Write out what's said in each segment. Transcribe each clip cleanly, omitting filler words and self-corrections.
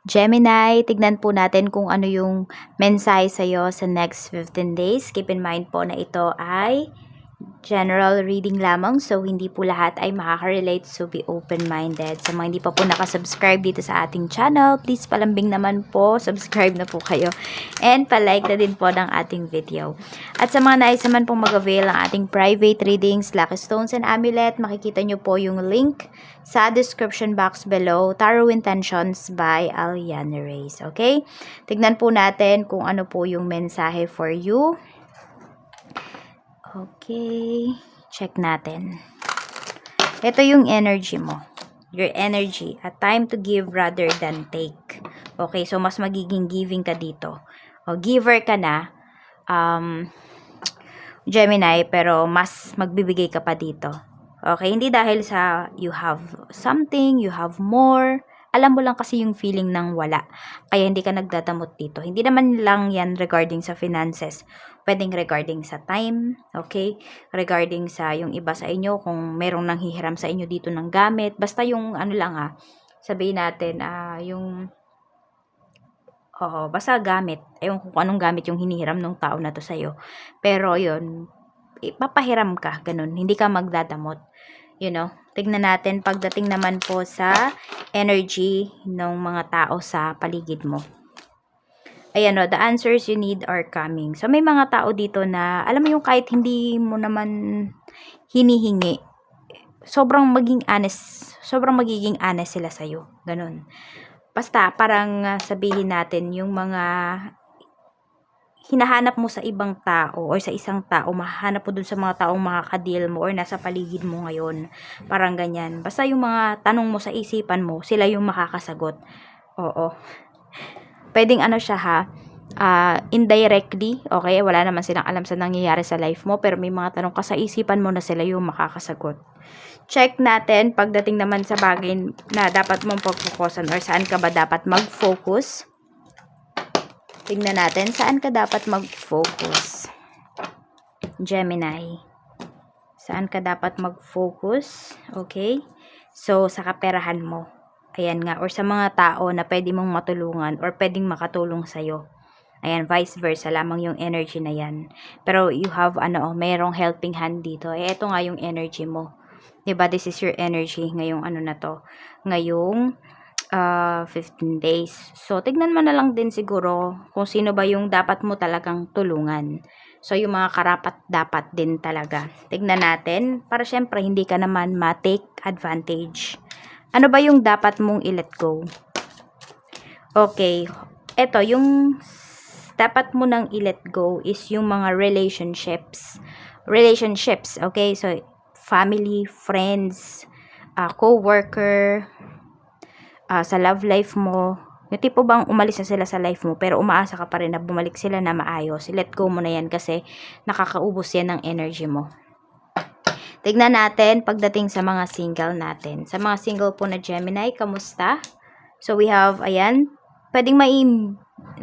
Gemini, tignan po natin kung ano yung mensahe sa'yo sa next 15 days. Keep in mind po na ito ay general reading lamang, so hindi po lahat ay makaka-relate, so be open-minded. Sa mga hindi pa po nakasubscribe dito sa ating channel, please palambing naman po, subscribe na po kayo, and palike na din po ng ating video. At sa mga nais naman pong mag-avail ng ating private readings, Lucky Stones and Amulet, makikita nyo po yung link sa description box below, Tarot Intentions by Aliana Reyes. Okay? Tignan po natin kung ano po yung mensahe for you. Okay, check natin. Ito yung energy mo. Your energy. A time to give rather than take. Okay, so mas magiging giving ka dito. O, giver ka na, Gemini, pero mas magbibigay ka pa dito. Okay, hindi dahil sa you have something, you have more. Alam mo lang kasi yung feeling ng wala. Kaya hindi ka nagdadamot dito. Hindi naman lang yan regarding sa finances. Pwedeng regarding sa time, okay? Regarding sa yung iba sa inyo, kung merong nanghihiram sa inyo dito ng gamit. Basta yung ano lang sabihin natin, basta gamit. Ewan kung anong gamit yung hinihiram ng tao na to sa'yo. Pero yun, ipapahiram ka, ganun. Hindi ka magdadamot. You know, tignan natin pagdating naman po sa energy ng mga tao sa paligid mo. Ayan o, the answers you need are coming. So, may mga tao dito na, alam mo yung kahit hindi mo naman hinihingi, sobrang magiging honest sila sa'yo. Ganun. Basta, parang sabihin natin, yung mga hinahanap mo sa ibang tao or sa isang tao, mahahanap mo dun sa mga taong makakadeal mo or nasa paligid mo ngayon. Parang ganyan. Basta yung mga tanong mo sa isipan mo, sila yung makakasagot. Oo. Pwedeng ano siya indirectly, okay? Wala naman silang alam sa nangyayari sa life mo, pero may mga tanong ka sa isipan mo na sila yung makakasagot. Check natin pagdating naman sa bagay na dapat mong pag-focusan or saan ka ba dapat mag-focus. Tingnan natin, saan ka dapat mag-focus? Gemini. Saan ka dapat mag-focus? Okay? So, sa kaperahan mo. Ayan nga. Or sa mga tao na pwede mong matulungan or pwedeng makatulong sa'yo. Ayan, vice versa lamang yung energy na yan. Pero you have, mayroong helping hand dito. Ito nga yung energy mo. Diba? This is your energy ngayong ngayong 15 days. So, tignan mo na lang din siguro kung sino ba yung dapat mo talagang tulungan. So, yung mga karapat dapat din talaga. Tignan natin para syempre hindi ka naman ma-take advantage. Ano ba yung dapat mong i-let go? Okay. Ito, yung dapat mo nang i-let go is yung mga relationships. Relationships, okay? So, family, friends, co-worker, sa love life mo, yung tipo bang umalis na sila sa life mo pero umaasa ka pa rin na bumalik sila na maayos. Let go mo na yan kasi nakakaubos yan ng energy mo. Tignan natin pagdating sa mga single natin. Sa mga single po na Gemini, kamusta? So we have, ayan, pwedeng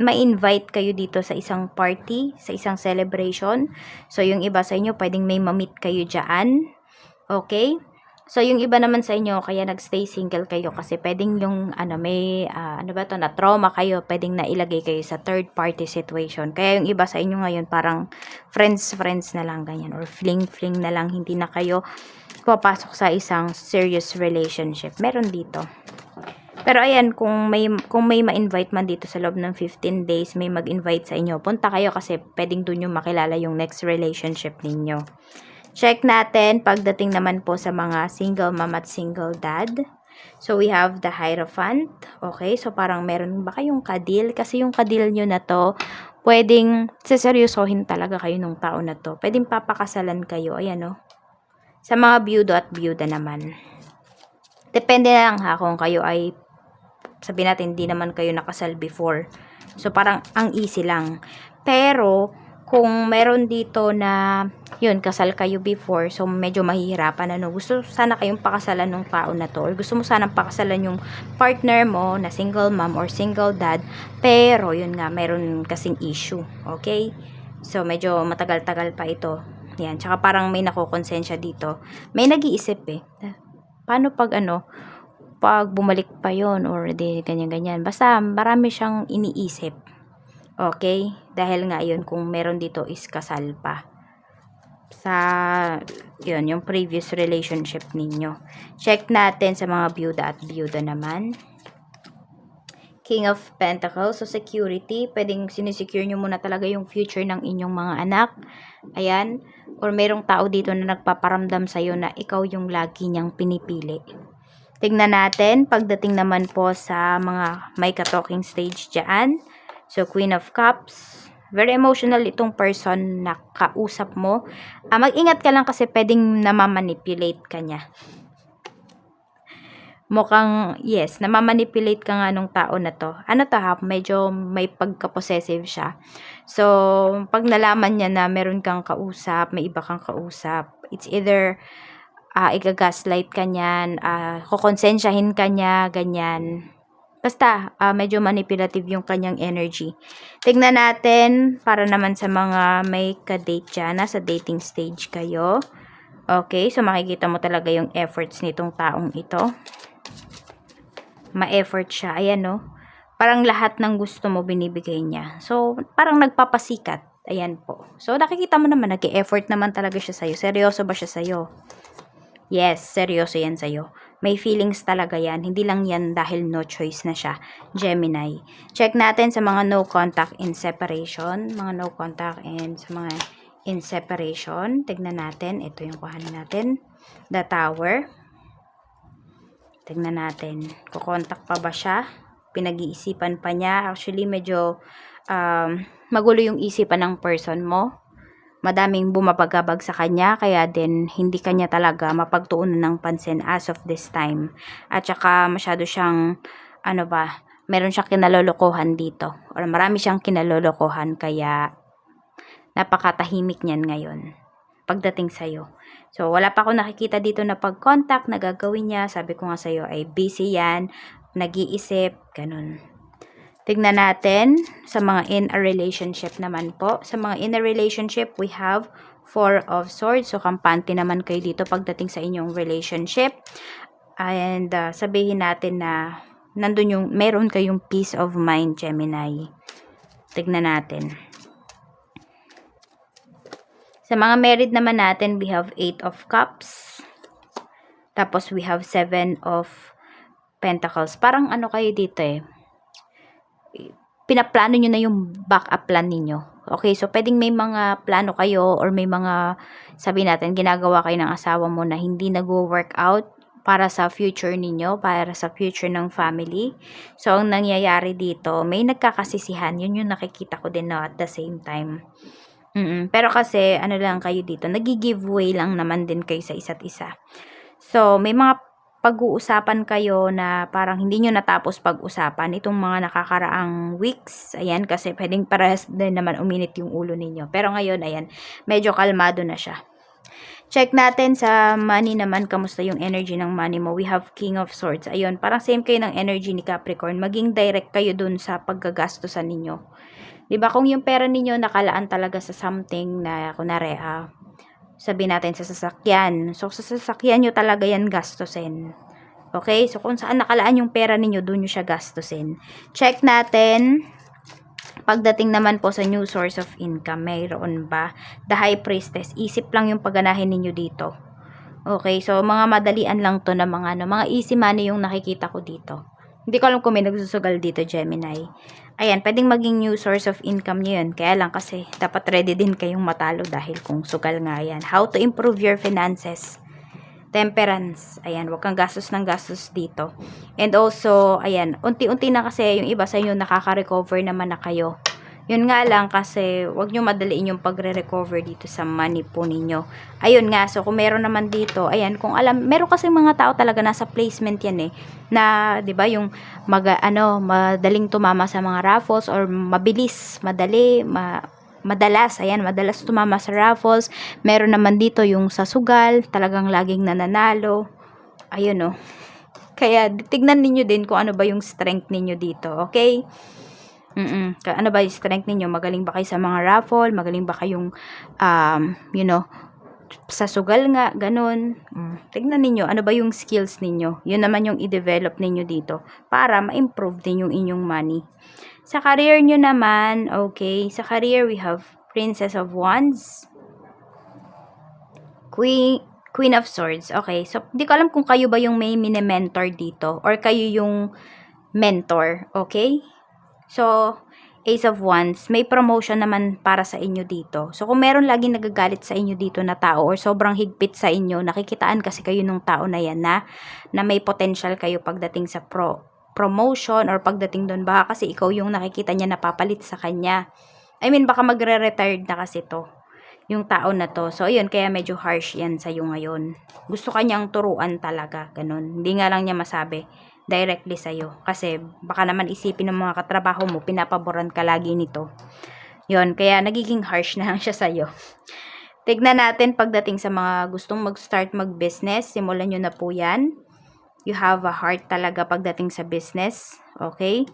ma-invite kayo dito sa isang party, sa isang celebration. So yung iba sa inyo, pwedeng may ma-meet kayo dyan. Okay? So, yung iba naman sa inyo, kaya nagstay single kayo kasi pwedeng yung, na trauma kayo, pwedeng nailagay kayo sa third party situation. Kaya yung iba sa inyo ngayon, parang friends na lang, ganyan, or fling na lang, hindi na kayo papasok sa isang serious relationship. Meron dito. Pero ayan, kung may ma-invite man dito sa loob ng 15 days, may mag-invite sa inyo, punta kayo kasi pwedeng dun yung makilala yung next relationship ninyo. Check natin pagdating naman po sa mga single mom at single dad. So, we have the Hierophant. Okay, so parang meron ba kayong kadil? Kasi yung kadil nyo na to, pwedeng seseryosohin talaga kayo ng tao na to. Pwedeng papakasalan kayo. Ayan o. Sa mga byudo at byuda naman. Depende na lang kung kayo ay, sabihin natin, hindi naman kayo nakasal before. So, parang ang easy lang. Pero, kung meron dito na, yun, kasal kayo before, so medyo mahihirapan, gusto sana kayong pakasalan ng tao na to, or gusto mo sanang pakasalan yung partner mo na single mom or single dad, pero yun nga, meron kasing issue, okay? So, medyo matagal-tagal pa ito. Yan, tsaka parang may nakukonsensya dito. May nag-iisip paano pag pag bumalik pa yon or di ganyan-ganyan. Basta marami siyang iniisip. Okay? Dahil nga yun, kung meron dito is kasal pa. Sa, yun, yung previous relationship ninyo. Check natin sa mga byuda at byuda naman. King of Pentacles. So, security. Pwedeng sinisecure nyo muna talaga yung future ng inyong mga anak. Ayan. Or merong tao dito na nagpaparamdam sa'yo na ikaw yung lagi niyang pinipili. Tignan natin, pagdating naman po sa mga may ka-talking stage dyan. So, Queen of Cups. Very emotional itong person na kausap mo. Mag-ingat ka lang kasi pwedeng namamanipulate ka niya. Mukhang, yes, namamanipulate ka nga nung tao na to. Ano to ha? Medyo may pagka-possessive siya. So, pag nalaman niya na meron kang kausap, may iba kang kausap, it's either i-gaslight ka niyan, kukonsensyahin ka niya, ganyan. Basta, medyo manipulative yung kanyang energy. Tignan natin, para naman sa mga may ka-date dyan, nasa dating stage kayo. Okay, so makikita mo talaga yung efforts nitong taong ito. Ma-effort siya, ayan no. Parang lahat ng gusto mo binibigay niya. So, parang nagpapasikat. Ayan po. So, nakikita mo naman, nag-e-effort naman talaga siya sa'yo. Seryoso ba siya sa'yo? Yes, seryoso yan sa'yo. May feelings talaga yan. Hindi lang yan dahil no choice na siya. Gemini. Check natin sa mga no contact in separation. Mga no contact and sa mga in separation. Tignan natin. Ito yung kuhanin natin. The Tower. Tignan natin. Kukontak pa ba siya? Pinag-iisipan pa niya. Actually, medyo magulo yung isipan ng person mo. Madaming bumabagabag sa kanya, kaya din hindi kanya talaga mapagtuunan ng pansin as of this time. At saka masyado siyang, meron siyang kinalolokohan dito. Or marami siyang kinalolokohan, kaya napakatahimik niyan ngayon pagdating sa'yo. So, wala pa ako nakikita dito na pag-contact na gagawin niya. Sabi ko nga sa'yo ay busy yan, nag-iisip, ganun. Tignan natin sa mga in a relationship naman po. Sa mga in a relationship, we have Four of Swords. So, kampante naman kayo dito pagdating sa inyong relationship. And sabihin natin na nandun yung, meron kayong peace of mind, Gemini. Tignan natin. Sa mga married naman natin, we have 8 of Cups. Tapos, we have 7 of Pentacles. Parang ano kayo dito eh. Pinaplano nyo na yung backup plan ninyo. Okay, so pwedeng may mga plano kayo or may mga, sabi natin, ginagawa kayo ng asawa mo na hindi nag-work out para sa future ninyo, para sa future ng family. So, ang nangyayari dito, may nagkakasisihan. Yun yung nakikita ko din na at the same time. Pero kasi, ano lang kayo dito, nag-giveaway lang naman din kayo sa isa't isa. So, may mga pag-uusapan kayo na parang hindi nyo natapos pag-usapan itong mga nakakaraang weeks. Ayan, kasi pwedeng parehas din naman uminit yung ulo ninyo. Pero ngayon, ayan, medyo kalmado na siya. Check natin sa money naman, kamusta yung energy ng money mo. We have King of Swords. Ayun, parang same kayo ng energy ni Capricorn. Maging direct kayo dun sa paggagastusan ninyo. Diba, kung yung pera ninyo nakalaan talaga sa something na, kunwari, sabihin natin sa sasakyan. So, sa sasakyan nyo talaga yan gastusin. Okay? So, kung saan nakalaan yung pera ninyo, doon nyo siya gastusin. Check natin. Pagdating naman po sa new source of income, mayroon ba? The High Priestess. Isip lang yung pagganahin ninyo dito. Okay? So, mga madalian lang to na mga easy money yung nakikita ko dito. Hindi ko alam kung may nagsusugal dito, Gemini. Ayan, pwedeng maging new source of income nyo yun. Kaya lang kasi, dapat ready din kayong matalo dahil kung sugal nga yan. How to improve your finances. Temperance. Ayan, huwag kang gastos ng gastos dito. And also, ayan, unti-unti na kasi yung iba sa inyo nakaka-recover naman na kayo. Yun nga lang kasi wag nyo madaliin yung pagre-recover dito sa money po ninyo. Ayun nga, so kung meron naman dito, ayan, kung alam, meron kasi mga tao talaga nasa placement yan eh, na 'di ba yung madaling tumama sa mga raffles or mabilis, madalas, ayan, madalas tumama sa raffles. Meron naman dito yung sa sugal, talagang laging nananalo. Ayun oh. Kaya tignan ninyo din kung ano ba yung strength ninyo dito, okay? Ano ba yung strength ninyo? Magaling ba kayo sa mga raffle? Magaling ba kayong, sa sugal nga, ganun. Tignan ninyo, ano ba yung skills ninyo? Yun naman yung i-develop ninyo dito para ma-improve din yung inyong money. Sa career nyo naman, okay, sa career we have Princess of Wands, Queen of Swords. Okay, so di ko alam kung kayo ba yung may mini-mentor dito or kayo yung mentor, okay? So, Ace of Wands, may promotion naman para sa inyo dito. So, kung meron laging nagagalit sa inyo dito na tao or sobrang higpit sa inyo, nakikitaan kasi kayo nung tao na yan na may potential kayo pagdating sa promotion or pagdating doon. Baka kasi ikaw yung nakikita niya napapalit sa kanya. I mean, baka magre-retired na kasi to yung tao na to. So, ayun, kaya medyo harsh yan sa'yo ngayon. Gusto kanyang turuan talaga, ganun. Hindi nga lang niya masabi directly sa'yo. Kasi, baka naman isipin ng mga katrabaho mo, pinapaboran ka lagi nito. Yun, kaya nagiging harsh na lang siya sa'yo. Tignan natin pagdating sa mga gustong mag-start mag-business. Simulan nyo na po yan. You have a heart talaga pagdating sa business. Okay?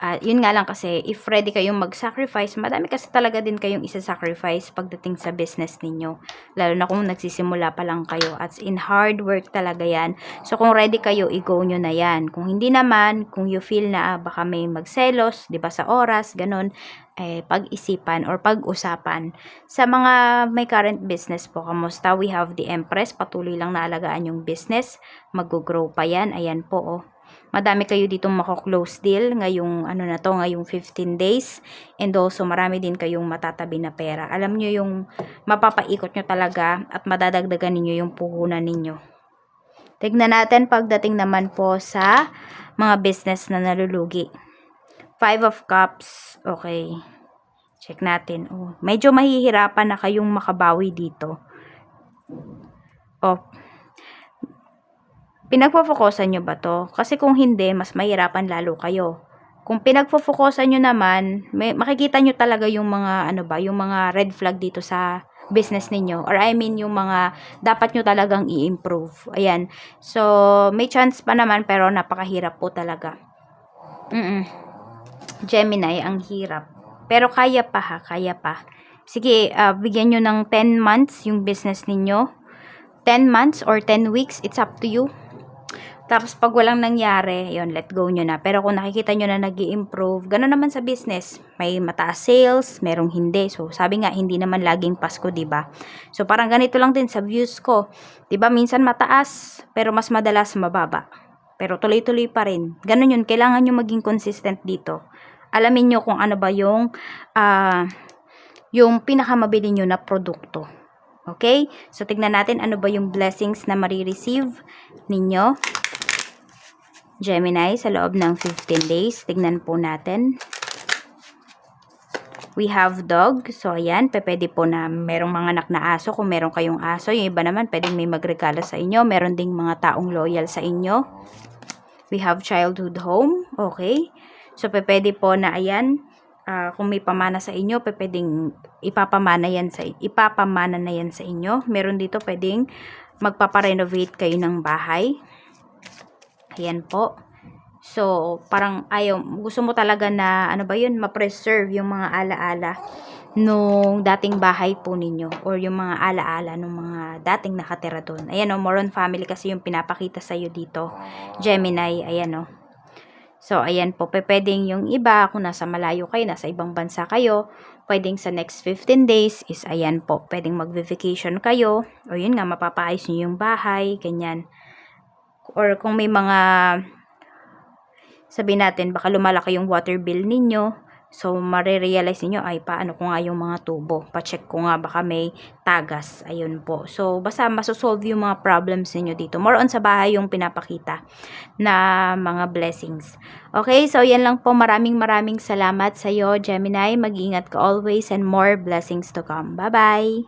Yun nga lang kasi, if ready kayong mag-sacrifice, madami kasi talaga din kayong isa-sacrifice pagdating sa business ninyo. Lalo na kung nagsisimula pa lang kayo. At in hard work talaga yan. So, kung ready kayo, i-go nyo na yan. Kung hindi naman, kung you feel na baka may magselos, di ba sa oras, ganun, pag-isipan or pag-usapan. Sa mga may current business po, kamusta? We have the Empress, patuloy lang naalagaan yung business. Mag-grow pa yan. Ayan po, oh. Madami kayo ditong mako-close deal ngayong ngayong 15 days. And also marami din kayong matatabi na pera. Alam nyo yung mapapaikot nyo talaga at madadagdagan ninyo yung puhunan ninyo. Tignan natin pagdating naman po sa mga business na nalulugi. 5 of Cups. Okay. Check natin. Oh, medyo mahihirapan na kayong makabawi dito. Oh, pinagpo-focusan nyo ba to? Kasi kung hindi, mas mahirapan lalo kayo. Kung pinagpo-focusan nyo naman, makikita nyo talaga yung mga, yung mga red flag dito sa business ninyo. Or I mean, yung mga dapat nyo talagang i-improve. Ayan. So, may chance pa naman, pero napakahirap po talaga. Gemini, ang hirap. Pero kaya pa ha, kaya pa. Sige, bigyan nyo ng 10 months yung business ninyo. 10 months or 10 weeks, it's up to you. Tapos, pag walang nangyari, yun, let go nyo na. Pero kung nakikita nyo na nag-i-improve, gano'n naman sa business. May mataas sales, merong hindi. So, sabi nga, hindi naman laging Pasko, diba? So, parang ganito lang din sa views ko. Diba, minsan mataas, pero mas madalas mababa. Pero tuloy-tuloy pa rin. Ganun yun, kailangan nyo maging consistent dito. Alamin nyo kung ano ba yung pinakamabili nyo na produkto. Okay? So, tignan natin ano ba yung blessings na marireceive ninyo. Gemini, sa loob ng 15 days. Tignan po natin. We have dog. So, ayan. Pwede po na merong mga anak na aso. Kung meron kayong aso. Yung iba naman, pwedeng may magregalo sa inyo. Meron ding mga taong loyal sa inyo. We have childhood home. Okay. So, pwede po na, ayan. Kung may pamana sa inyo, pwedeng ipapamana na yan sa inyo. Meron dito, pwedeng magpaparenovate kayo ng bahay. Ayan po. So, parang gusto mo talaga na, ma-preserve yung mga alaala nung dating bahay po ninyo or yung mga alaala nung mga dating nakatira doon. Ayan o, more on family kasi yung pinapakita sa'yo dito. Gemini, ayan o. So, ayan po, pwedeng yung iba, kung nasa malayo kayo, nasa ibang bansa kayo, pwedeng sa next 15 days is, ayan po, pwedeng mag-vacation kayo, o yun nga, mapapaayos nyo yung bahay, ganyan. Or kung may mga, sabihin natin, baka lumalaki yung water bill ninyo, so marirealize niyo ay paano ko nga yung mga tubo. Pa-check ko nga baka may tagas. Ayun po. So basta masosolve yung mga problems niyo dito. More on sa bahay yung pinapakita na mga blessings. Okay, so yan lang po. Maraming salamat sa iyo, Gemini. Mag-ingat ka always and more blessings to come. Bye-bye.